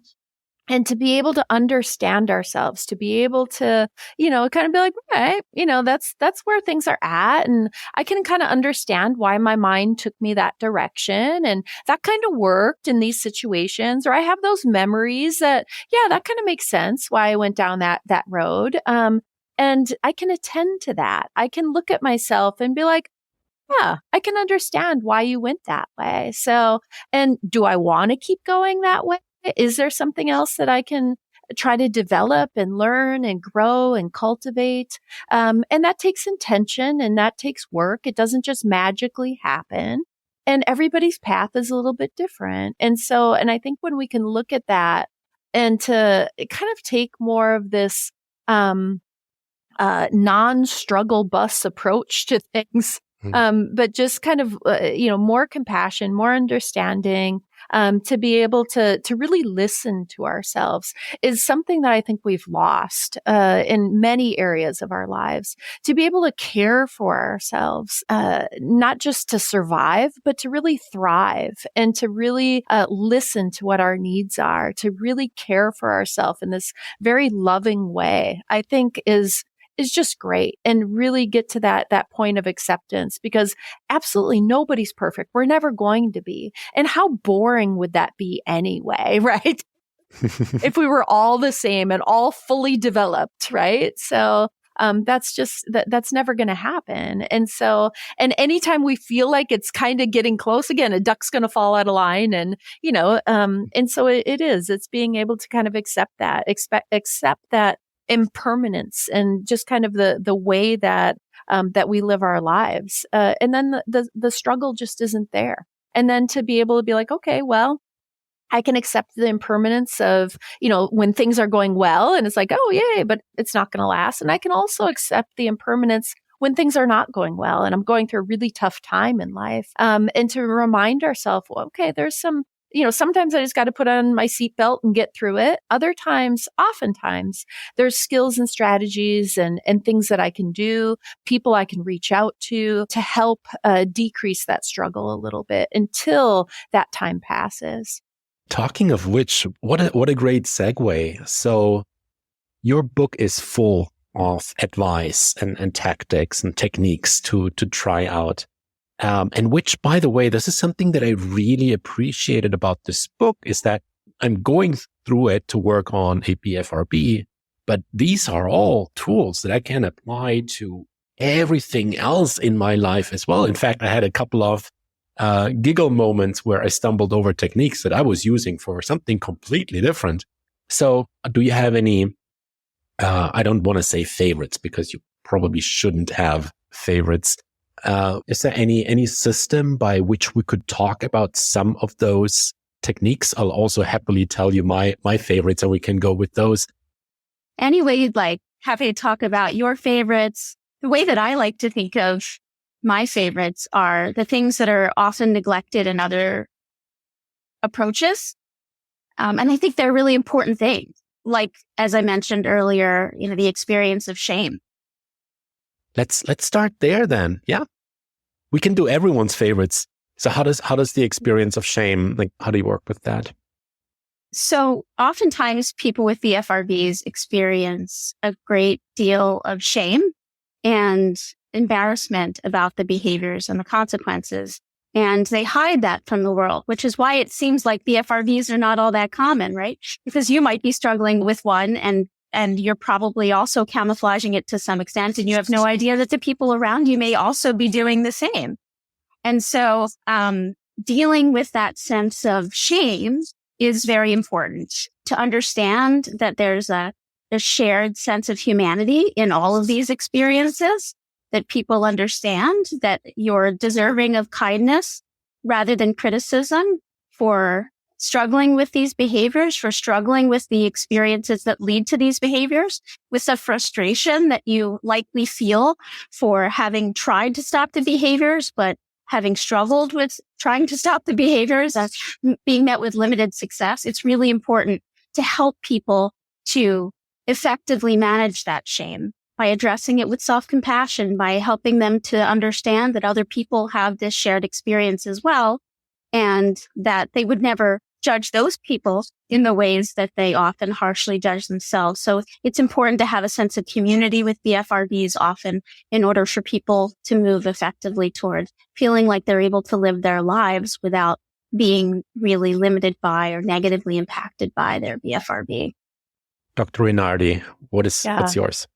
and to be able to understand ourselves, to be able to, kind of be like, right, that's where things are at. And I can kind of understand why my mind took me that direction. And that kind of worked in these situations, or I have those memories that, yeah, that kind of makes sense why I went down that road. And I can attend to that. I can look at myself and be like, yeah, I can understand why you went that way. So, and do I want to keep going that way? Is there something else that I can try to develop and learn and grow and cultivate? And that takes intention and that takes work. It doesn't just magically happen. And everybody's path is a little bit different. And so, and I think when we can look at that and to kind of take more of this non-struggle bus approach to things, but just kind of, more compassion, more understanding, to be able to really listen to ourselves is something that I think we've lost, in many areas of our lives. To be able to care for ourselves, not just to survive, but to really thrive and to really, listen to what our needs are, to really care for ourselves in this very loving way, I think is just great, and really get to that point of acceptance, because absolutely nobody's perfect. We're never going to be. And how boring would that be anyway, right? If we were all the same and all fully developed, right? So that's just, that's never going to happen. And so, and anytime we feel like it's kind of getting close again, a duck's going to fall out of line. And, and so it's being able to kind of accept that impermanence and just kind of the way that we live our lives. And then the struggle just isn't there. And then to be able to be like, okay, well, I can accept the impermanence of, when things are going well and it's like, oh, yay, but it's not going to last. And I can also accept the impermanence when things are not going well and I'm going through a really tough time in life. And to remind ourselves, well, okay, there's some, sometimes I just got to put on my seatbelt and get through it. Other times, oftentimes, there's skills and strategies and things that I can do, people I can reach out to help decrease that struggle a little bit until that time passes. Talking of which, what a great segue. So your book is full of advice and tactics and techniques to try out. And which, by the way, this is something that I really appreciated about this book, is that I'm going through it to work on a BFRB, but these are all tools that I can apply to everything else in my life as well. In fact, I had a couple of giggle moments where I stumbled over techniques that I was using for something completely different. So do you have any, I don't want to say favorites because you probably shouldn't have favorites. Is there any system by which we could talk about some of those techniques? I'll also happily tell you my favorites and we can go with those. Any way you'd like. Happy to talk about your favorites. The way that I like to think of my favorites are the things that are often neglected in other approaches. And I think they're really important things. Like, as I mentioned earlier, the experience of shame. Let's start there then. Yeah. We can do everyone's favorites. So how does the experience of shame, like, how do you work with that? So oftentimes people with BFRBs experience a great deal of shame and embarrassment about the behaviors and the consequences. And they hide that from the world, which is why it seems like BFRBs are not all that common, right? Because you might be struggling with one and you're probably also camouflaging it to some extent, and you have no idea that the people around you may also be doing the same. And so dealing with that sense of shame is very important, to understand that there's a shared sense of humanity in all of these experiences, that people understand that you're deserving of kindness rather than criticism for struggling with these behaviors, for struggling with the experiences that lead to these behaviors, with the frustration that you likely feel for having tried to stop the behaviors, but having struggled with trying to stop the behaviors as being met with limited success. It's really important to help people to effectively manage that shame by addressing it with self-compassion, by helping them to understand that other people have this shared experience as well, and that they would never judge those people in the ways that they often harshly judge themselves. So it's important to have a sense of community with BFRBs often in order for people to move effectively toward feeling like they're able to live their lives without being really limited by or negatively impacted by their BFRB. Dr. Renae, what's yours?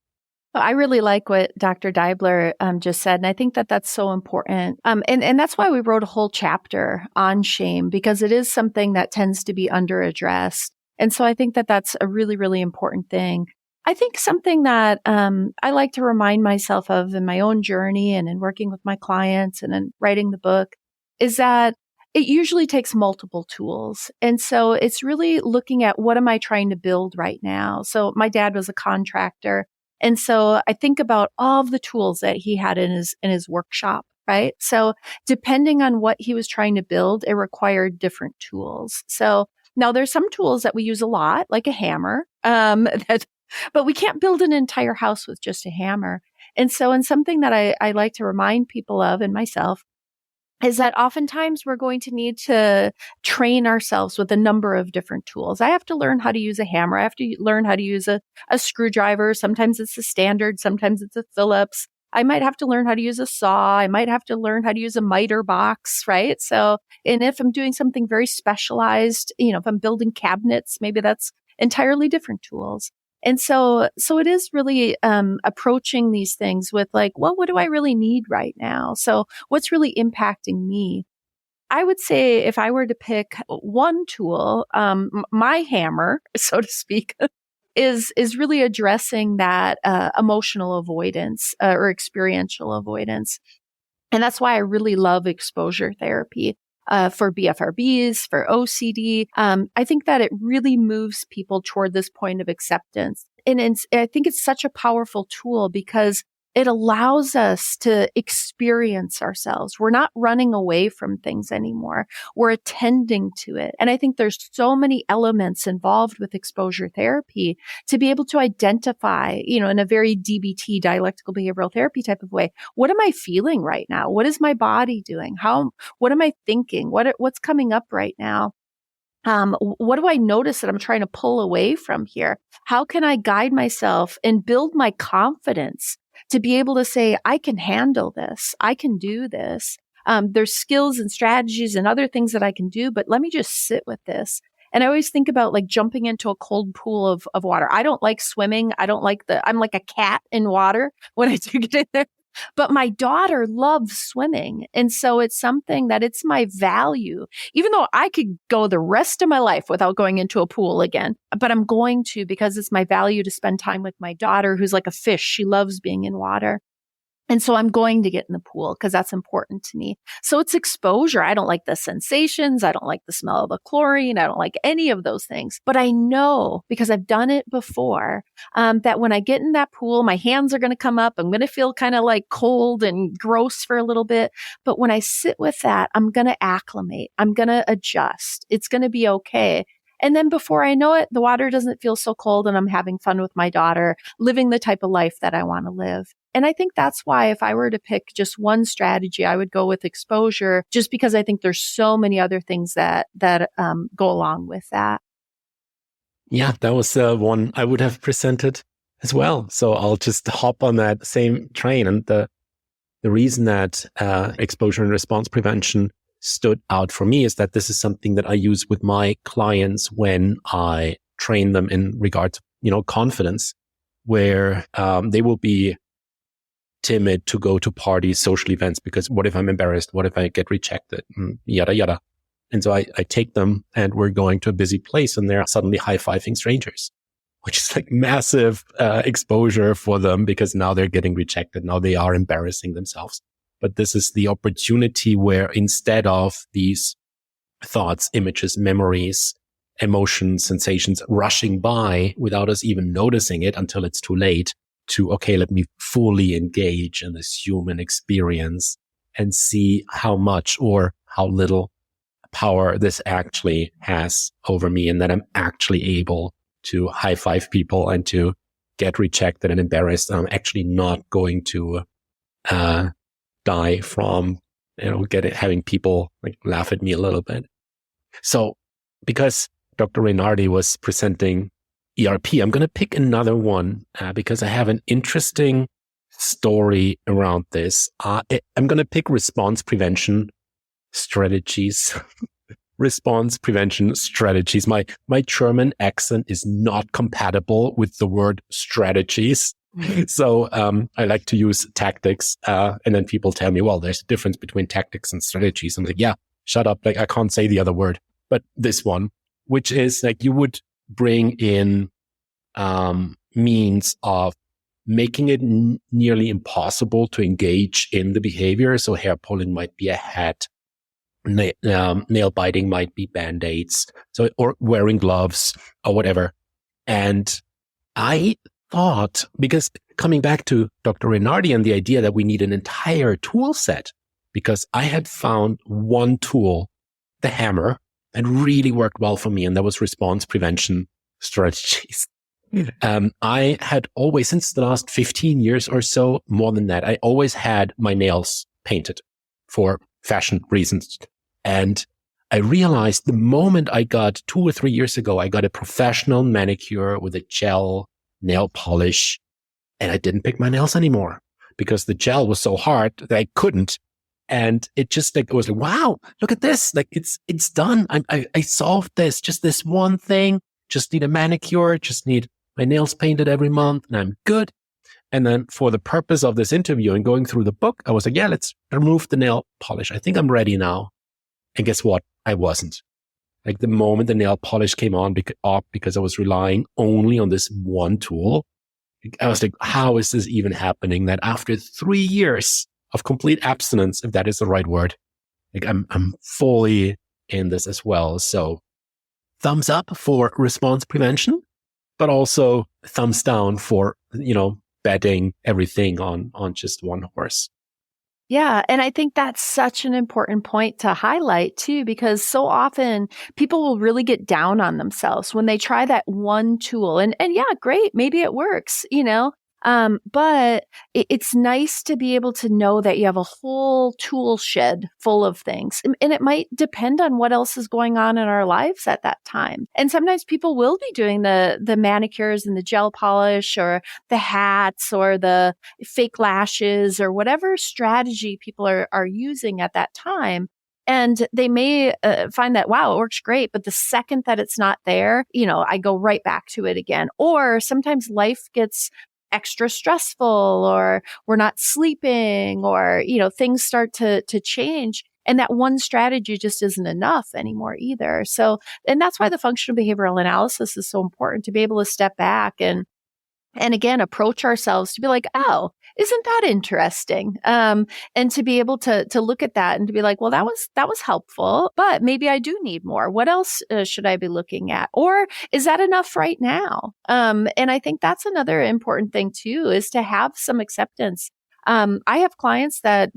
I really like what Dr. Deibler just said, and I think that that's so important. And that's why we wrote a whole chapter on shame, because it is something that tends to be under-addressed. And so I think that that's a really, really important thing. I think something that I like to remind myself of in my own journey and in working with my clients and in writing the book is that it usually takes multiple tools. And so it's really looking at what am I trying to build right now? So my dad was a contractor. And so I think about all of the tools that he had in his workshop, right? So depending on what he was trying to build, it required different tools. So now there's some tools that we use a lot, like a hammer, but we can't build an entire house with just a hammer. And so, and something that I like to remind people of, and myself, is that oftentimes we're going to need to train ourselves with a number of different tools. I have to learn how to use a hammer. I have to learn how to use a screwdriver. Sometimes it's a standard. Sometimes it's a Phillips. I might have to learn how to use a saw. I might have to learn how to use a miter box, right? So, and if I'm doing something very specialized, if I'm building cabinets, maybe that's entirely different tools. And so it is really approaching these things with like, well, what do I really need right now? So what's really impacting me? I would say if I were to pick one tool, my hammer, so to speak, is really addressing that emotional avoidance or experiential avoidance. And that's why I really love exposure therapy. For BFRBs, for OCD. I think that it really moves people toward this point of acceptance. And I think it's such a powerful tool because it allows us to experience ourselves. We're not running away from things anymore. We're attending to it. And I think there's so many elements involved with exposure therapy to be able to identify, in a very DBT, dialectical behavioral therapy type of way. What am I feeling right now? What is my body doing? What am I thinking? What's coming up right now? What do I notice that I'm trying to pull away from here? How can I guide myself and build my confidence to be able to say, I can handle this. I can do this. There's skills and strategies and other things that I can do, but let me just sit with this. And I always think about like jumping into a cold pool of water. I don't like swimming. I'm like a cat in water when I do get in there. But my daughter loves swimming. And so it's something that it's my value, even though I could go the rest of my life without going into a pool again, but I'm going to because it's my value to spend time with my daughter who's like a fish. She loves being in water. And so I'm going to get in the pool because that's important to me. So it's exposure. I don't like the sensations. I don't like the smell of the chlorine. I don't like any of those things. But I know because I've done it before that when I get in that pool, my hands are going to come up. I'm going to feel kind of like cold and gross for a little bit. But when I sit with that, I'm going to acclimate. I'm going to adjust. It's going to be okay. And then before I know it, the water doesn't feel so cold and I'm having fun with my daughter, living the type of life that I want to live. And I think that's why if I were to pick just one strategy, I would go with exposure, just because I think there's so many other things that go along with that. Yeah, that was one I would have presented as well. So I'll just hop on that same train. And the reason that exposure and response prevention stood out for me is that this is something that I use with my clients when I train them in regard to, confidence, where they will be timid to go to parties, social events, because what if I'm embarrassed? What if I get rejected? Yada, yada. And so I take them and we're going to a busy place and they're suddenly high-fiving strangers, which is like massive exposure for them because now they're getting rejected. Now they are embarrassing themselves. But this is the opportunity where instead of these thoughts, images, memories, emotions, sensations rushing by without us even noticing it until it's too late, to, okay, let me fully engage in this human experience and see how much or how little power this actually has over me, and that I'm actually able to high five people and to get rejected and embarrassed, I'm actually not going to die from, having people like laugh at me a little bit. So because Dr. Renae was presenting ERP, I'm going to pick another one because I have an interesting story around this. I'm going to pick response prevention strategies. Response prevention strategies. My German accent is not compatible with the word strategies. So I like to use tactics. And then people tell me, well, there's a difference between tactics and strategies. I'm like, yeah, shut up. Like, I can't say the other word. But this one, which is like you would bring in means of making it nearly impossible to engage in the behavior. So hair pulling might be a hat. Nail biting might be band-aids. Or wearing gloves or whatever. And I thought, because coming back to Dr. Renae and the idea that we need an entire tool set, because I had found one tool, the hammer, that really worked well for me. And that was response prevention strategies. I had always, since the last 15 years or so, more than that, I always had my nails painted for fashion reasons. And I realized the moment I got 2 or 3 years ago, I got a professional manicure with a gel nail polish, and I didn't pick my nails anymore because the gel was so hard that I couldn't. And it just like, it was like, wow, look at this. Like it's done. I solved this, just this one thing, just need a manicure, just need my nails painted every month and I'm good. And then for the purpose of this interview and going through the book, I was like, yeah, let's remove the nail polish. I think I'm ready now. And guess what? I wasn't. Like the moment the nail polish came on because I was relying only on this one tool, I was like, how is this even happening? That after 3 years of complete abstinence, if that is the right word, like I'm fully in this as well. So thumbs up for response prevention, but also thumbs down for, betting everything on just one horse. Yeah. And I think that's such an important point to highlight too, because so often people will really get down on themselves when they try that one tool. And yeah, great. Maybe it works, but it's nice to be able to know that you have a whole tool shed full of things. And it might depend on what else is going on in our lives at that time. And sometimes people will be doing the manicures and the gel polish or the hats or the fake lashes or whatever strategy people are using at that time. And they may find that, wow, it works great. But the second that it's not there, I go right back to it again. Or sometimes life gets extra stressful, or we're not sleeping, or, things start to change. And that one strategy just isn't enough anymore either. So, and that's why the functional behavioral analysis is so important, to be able to step back and again, approach ourselves to be like, oh, isn't that interesting? And to be able to look at that and to be like, well, that was helpful, but maybe I do need more. What else should I be looking at? Or is that enough right now? And I think that's another important thing too, is to have some acceptance. I have clients that,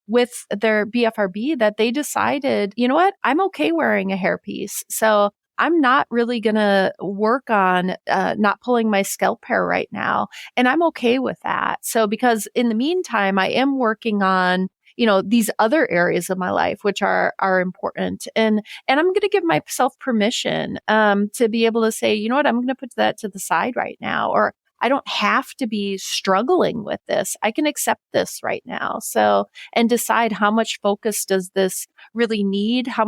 with their BFRB, that they decided, you know what, I'm okay wearing a hairpiece. So I'm not really going to work on not pulling my scalp hair right now. And I'm okay with that. So because in the meantime, I am working on, these other areas of my life, which are important. And I'm going to give myself permission to be able to say, you know what, I'm going to put that to the side right now. Or I don't have to be struggling with this. I can accept this right now. So, and decide how much focus does this really need? How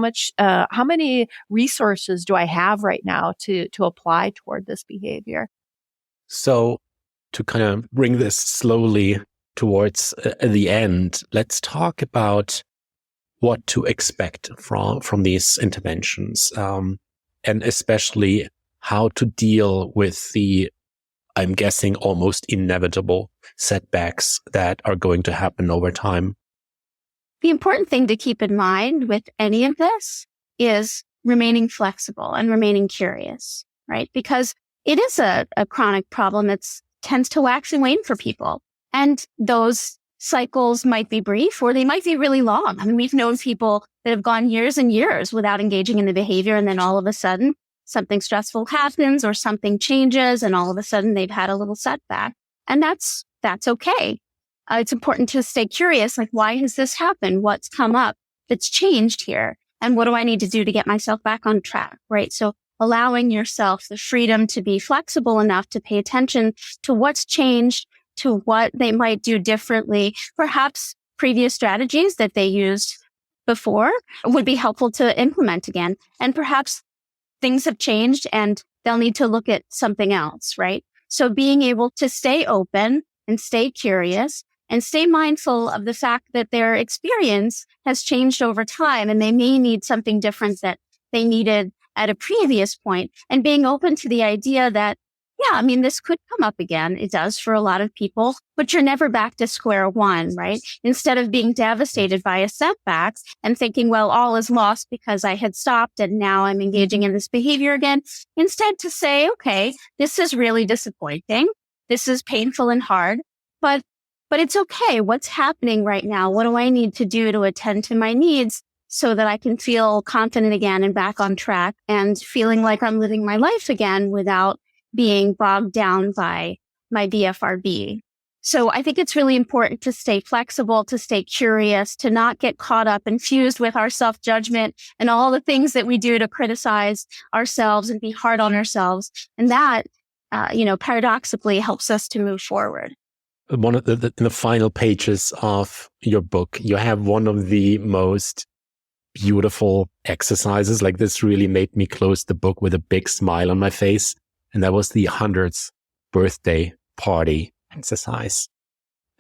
many resources do I have right now to apply toward this behavior? So to kind of bring this slowly towards the end, let's talk about what to expect from these interventions, and especially how to deal with the, I'm guessing, almost inevitable setbacks that are going to happen over time. The important thing to keep in mind with any of this is remaining flexible and remaining curious, right? Because it is a chronic problem that tends to wax and wane for people. And those cycles might be brief or they might be really long. I mean, we've known people that have gone years and years without engaging in the behavior. And then all of a sudden something stressful happens or something changes and all of a sudden they've had a little setback. And that's okay. It's important to stay curious, like, why has this happened? What's come up that's changed here? And what do I need to do to get myself back on track, right? So allowing yourself the freedom to be flexible enough to pay attention to what's changed, to what they might do differently. Perhaps previous strategies that they used before would be helpful to implement again. And perhaps things have changed and they'll need to look at something else, right? So being able to stay open and stay curious and stay mindful of the fact that their experience has changed over time and they may need something different that they needed at a previous point, and being open to the idea that, yeah, I mean, this could come up again. It does for a lot of people, but you're never back to square one, right? Instead of being devastated by a setback and thinking, well, all is lost because I had stopped and now I'm engaging in this behavior again. Instead to say, okay, this is really disappointing. This is painful and hard, but it's okay. What's happening right now? What do I need to do to attend to my needs so that I can feel confident again and back on track and feeling like I'm living my life again without being bogged down by my BFRB. So I think it's really important to stay flexible, to stay curious, to not get caught up and fused with our self-judgment and all the things that we do to criticize ourselves and be hard on ourselves. And that, paradoxically helps us to move forward. One of in the final pages of your book, you have one of the most beautiful exercises. Like, this really made me close the book with a big smile on my face. And that was the 100th birthday party exercise.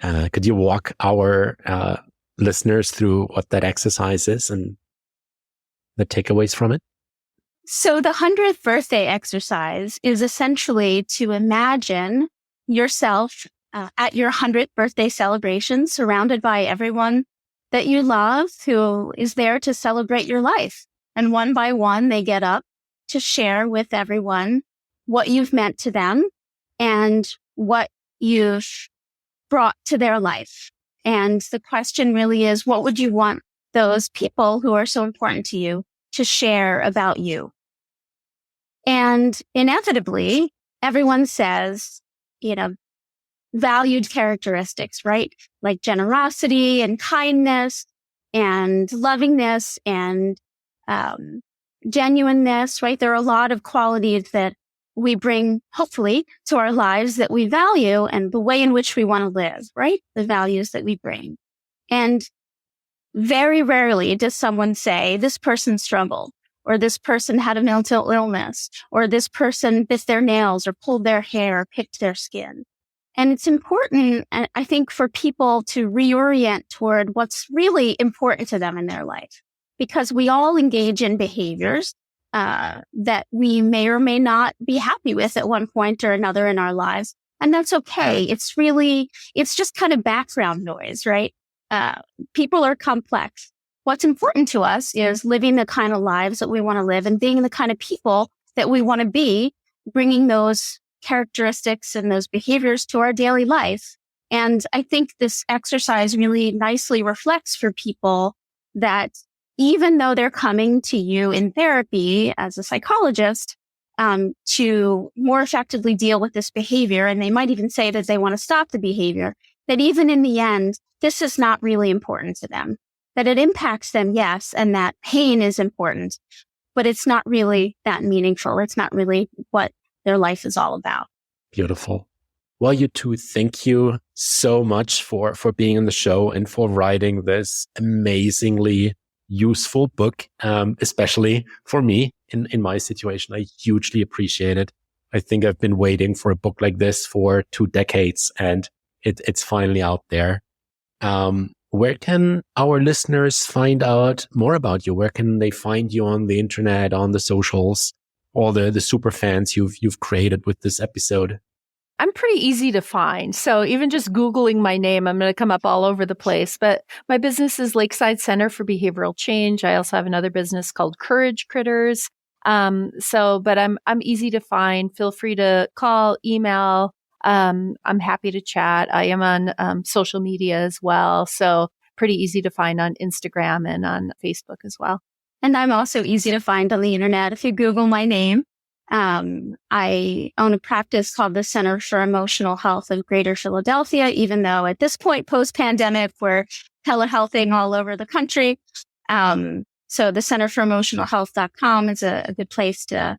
Could you walk our listeners through what that exercise is and the takeaways from it? So the 100th birthday exercise is essentially to imagine yourself at your 100th birthday celebration, surrounded by everyone that you love who is there to celebrate your life. And one by one, they get up to share with everyone what you've meant to them and what you've brought to their life. And the question really is, what would you want those people who are so important to you to share about you? And inevitably, everyone says, valued characteristics, right? Like generosity and kindness and lovingness and genuineness, right? There are a lot of qualities that we bring, hopefully, to our lives that we value and the way in which we want to live, right? The values that we bring. And very rarely does someone say, this person struggled, or this person had a mental illness, or this person bit their nails or pulled their hair or picked their skin. And it's important, I think, for people to reorient toward what's really important to them in their life, because we all engage in behaviors that we may or may not be happy with at one point or another in our lives. And that's okay. It's just kind of background noise, right? People are complex. What's important to us is living the kind of lives that we want to live and being the kind of people that we want to be, bringing those characteristics and those behaviors to our daily life. And I think this exercise really nicely reflects for people that even though they're coming to you in therapy as a psychologist, to more effectively deal with this behavior, and they might even say that they want to stop the behavior, that even in the end, this is not really important to them, that it impacts them, yes, and that pain is important, but it's not really that meaningful. It's not really what their life is all about. Beautiful. Well, you two, thank you so much for being on the show and for writing this amazingly useful book, especially for me in my situation. I hugely appreciate it. I think I've been waiting for a book like this for 2 decades and it's finally out there. Where can our listeners find out more about you? Where can they find you on the internet, on the socials, all the super fans you've created with this episode? I'm pretty easy to find. So even just Googling my name, I'm going to come up all over the place. But my business is Lakeside Center for Behavioral Change. I also have another business called Courage Critters. But I'm easy to find. Feel free to call, email. I'm happy to chat. I am on social media as well. So pretty easy to find on Instagram and on Facebook as well. And I'm also easy to find on the internet. If you Google my name, I own a practice called the Center for Emotional Health of Greater Philadelphia, even though at this point, post-pandemic, we're telehealthing all over the country. So the Center for Emotional Health.com is a good place to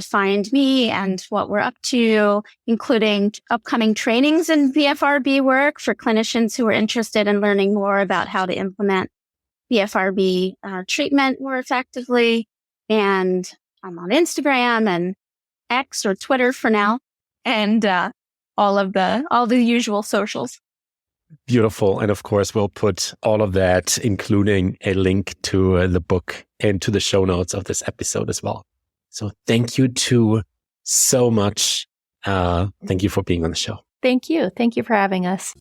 find me and what we're up to, including upcoming trainings in BFRB work for clinicians who are interested in learning more about how to implement BFRB treatment more effectively. And I'm on Instagram and X or Twitter for now, and all the usual socials. Beautiful. And of course, we'll put all of that, including a link to the book, into the show notes of this episode as well. So thank you two so much. Thank you for being on the show. Thank you. Thank you for having us.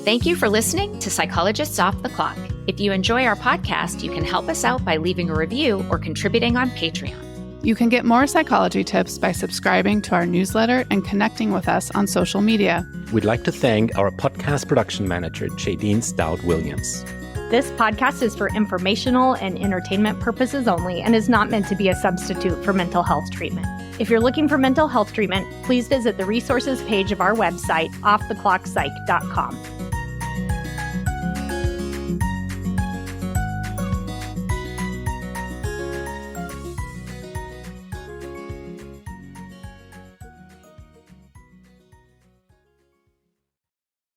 Thank you for listening to Psychologists Off the Clock. If you enjoy our podcast, you can help us out by leaving a review or contributing on Patreon. You can get more psychology tips by subscribing to our newsletter and connecting with us on social media. We'd like to thank our podcast production manager, Jadine Stout-Williams. This podcast is for informational and entertainment purposes only and is not meant to be a substitute for mental health treatment. If you're looking for mental health treatment, please visit the resources page of our website, offtheclockpsych.com.